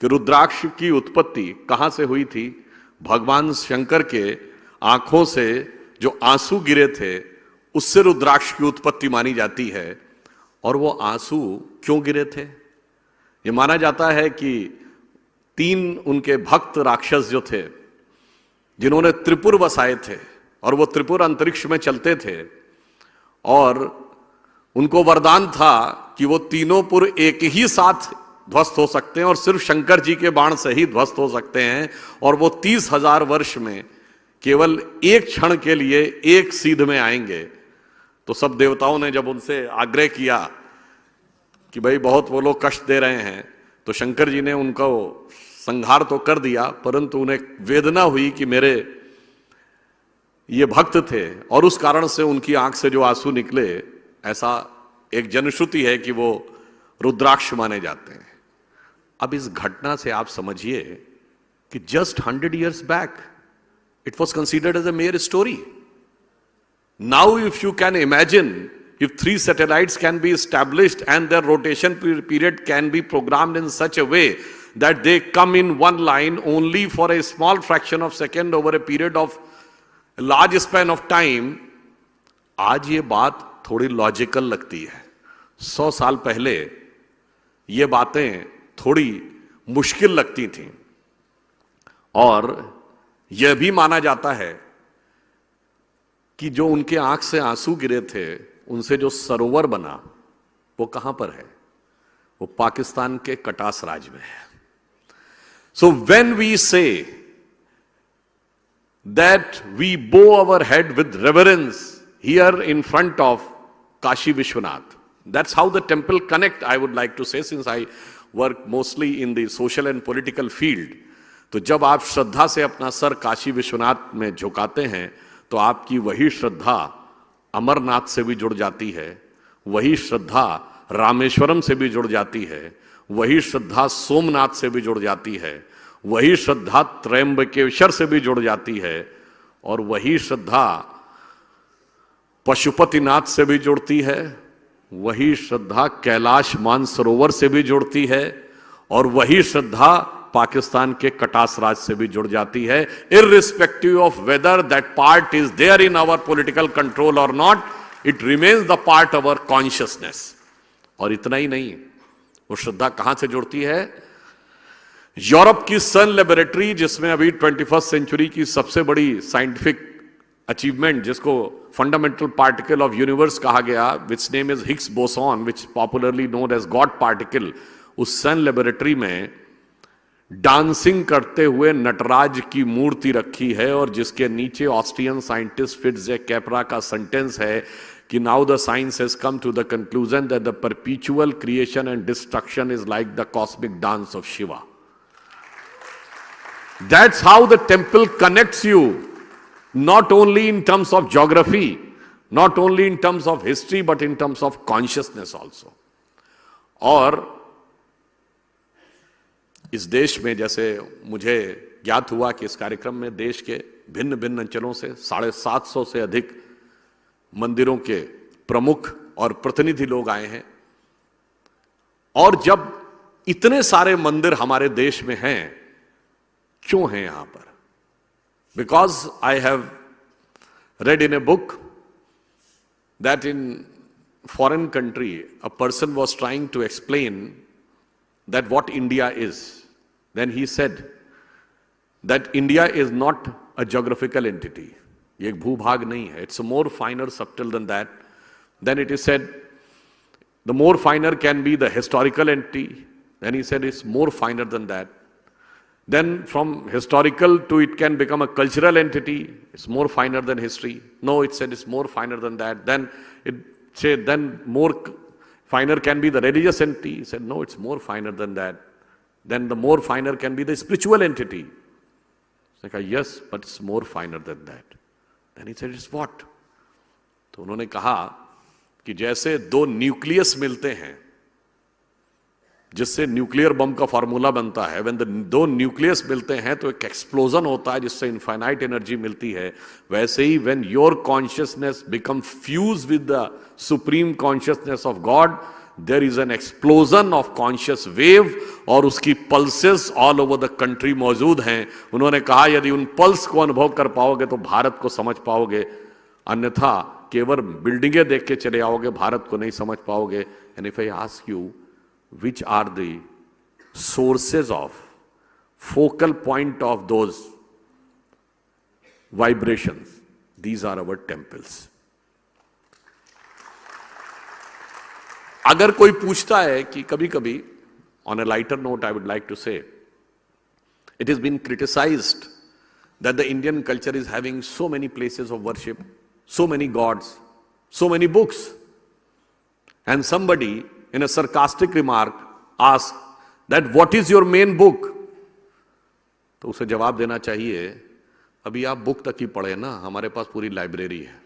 कि रुद्राक्ष की उत्पत्ति कहां से हुई थी। भगवान शंकर के आंखों से जो आंसू गिरे थे उससे रुद्राक्ष की उत्पत्ति मानी जाती है। और वो आंसू क्यों गिरे थे? ये माना जाता है कि 3 उनके भक्त राक्षस जो थे, जिन्होंने त्रिपुर बसाए थे, और वो त्रिपुर अंतरिक्ष में चलते थे, और उनको वरदान था कि वो तीनों पुर एक ही साथ ध्वस्त हो सकते हैं और सिर्फ शंकर जी के बाण से ही ध्वस्त हो सकते हैं। और वो 30,000 वर्ष में केवल एक क्षण के लिए एक सीध में आएंगे। तो सब देवताओं ने जब उनसे आग्रह किया कि भाई बहुत वो लोग कष्ट दे रहे हैं, तो शंकर जी ने उनको संहार तो कर दिया, परंतु उन्हें वेदना हुई कि मेरे ये भक्त थे और उस कारण से उनकी आंख से जो आंसू निकले, ऐसा एक जनश्रुति है कि वो रुद्राक्ष माने जाते हैं। अब इस घटना से आप समझिए कि just 100 years back it was considered as a mere story. Now if you can imagine, if 3 satellites can be established and their rotation period can be programmed in such a way that they come in one line only for a small fraction of second over a period of a large span of time, आज ये बात थोड़ी logical लगती है। 100 साल पहले ये बातें थोड़ी मुश्किल लगती थी। और यह भी माना जाता है कि जो उनके आंख से आंसू गिरे थे, उनसे जो सरोवर बना, वो कहां पर है? वो पाकिस्तान के कटास राज्य में है। So when we say that we bow our head with reverence here in front of Kashi Vishwanath, that's how the temple connect, I would like to say, since I work mostly in the social and political field. तो जब आप श्रद्धा से अपना sir Kashi Vishwanath में झुकाते हैं, तो आपकी वही श्रद्धा अमरनाथ से भी जुड़ जाती है, वही श्रद्धा रामेश्वरम से भी जुड़ जाती है, वही श्रद्धा सोमनाथ से भी जुड़ जाती है, वही श्रद्धा त्रयंबकेश्वर से भी जुड़ जाती है, और वही श्रद्धा पशुपतिनाथ से भी जुड़ती है, वही श्रद्धा कैलाश मानसरोवर से भी जुड़ती है, और वही श्रद्धा पाकिस्तान के कटास राज से भी जुड़ जाती है। Irrespective of whether that part is there in our political control और not, it remains the part of our consciousness. और इतना ही नहीं, वो श्रद्धा कहां से जुड़ती है? यूरोप की सन लेबोरेटरी, जिसमें अभी 21st सेंचुरी की सबसे बड़ी साइंटिफिक अचीवमेंट, जिसको फंडामेंटल पार्टिकल ऑफ यूनिवर्स कहा गया, which name is Higgs boson, which popularly known as God particle, उस सन लेबोरेटरी में डांसिंग करते हुए नटराज की मूर्ति रखी है, और जिसके नीचे ऑस्ट्रियन साइंटिस्ट फिट्जे कैपरा का सेंटेंस है कि now the science has come to the conclusion that the perpetual creation and destruction is like the cosmic dance of Shiva. That's how the temple connects you, not only in terms of geography, not only in terms of history, but in terms of consciousness also. और इस देश में, जैसे मुझे ज्ञात हुआ कि इस कार्यक्रम में देश के भिन्न भिन्न अंचलों से 750 से अधिक मंदिरों के प्रमुख और प्रतिनिधि लोग आए हैं। और जब इतने सारे मंदिर हमारे देश में हैं, क्यों हैं यहां पर? Because I have read in a book that in foreign country a person was trying to explain that what India is. Then he said that India is not a geographical entity. ये एक भूभाग नहीं है. It's more finer, subtle than that. Then it is said the more finer can be the historical entity. Then he said it's more finer than that. Then from historical to it can become a cultural entity. It's more finer than history. No, it said it's more finer than that. Then it said then more finer can be the religious entity. He said no, it's more finer than that. Then the more finer can be the spiritual entity. It's like yes, but it's more finer than that. Then he said it's what? तो उन्होंने कहा कि जैसे 2 nucleus मिलते हैं जिससे nuclear bomb का formula बनता है, व्हेन द 2 न्यूक्लियस मिलते हैं तो एक एक्सप्लोजन होता है जिससे इनफाइनाइट एनर्जी मिलती है। वैसे ही when your consciousness become fuse with the supreme consciousness of God, there is an explosion of conscious wave और उसकी pulses all over the country मौजूद हैं। उन्होंने कहा यदि उन पल्स को अनुभव कर पाओगे तो भारत को समझ पाओगे, अन्यथा केवल बिल्डिंगें देख के चले आओगे, भारत को नहीं समझ पाओगे। And if I ask you which are the sources of focal point of those vibrations, these are our temples. अगर कोई पूछता है कि कभी कभी, on a lighter note I would like to say, it has been criticized that the Indian culture is having so many places of worship, so many gods, so many books, and somebody in a sarcastic remark asked that what is your main book? तो उसे जवाब देना चाहिए, अभी आप book तक ही पढ़े ना, हमारे पास पूरी लाइब्रेरी है।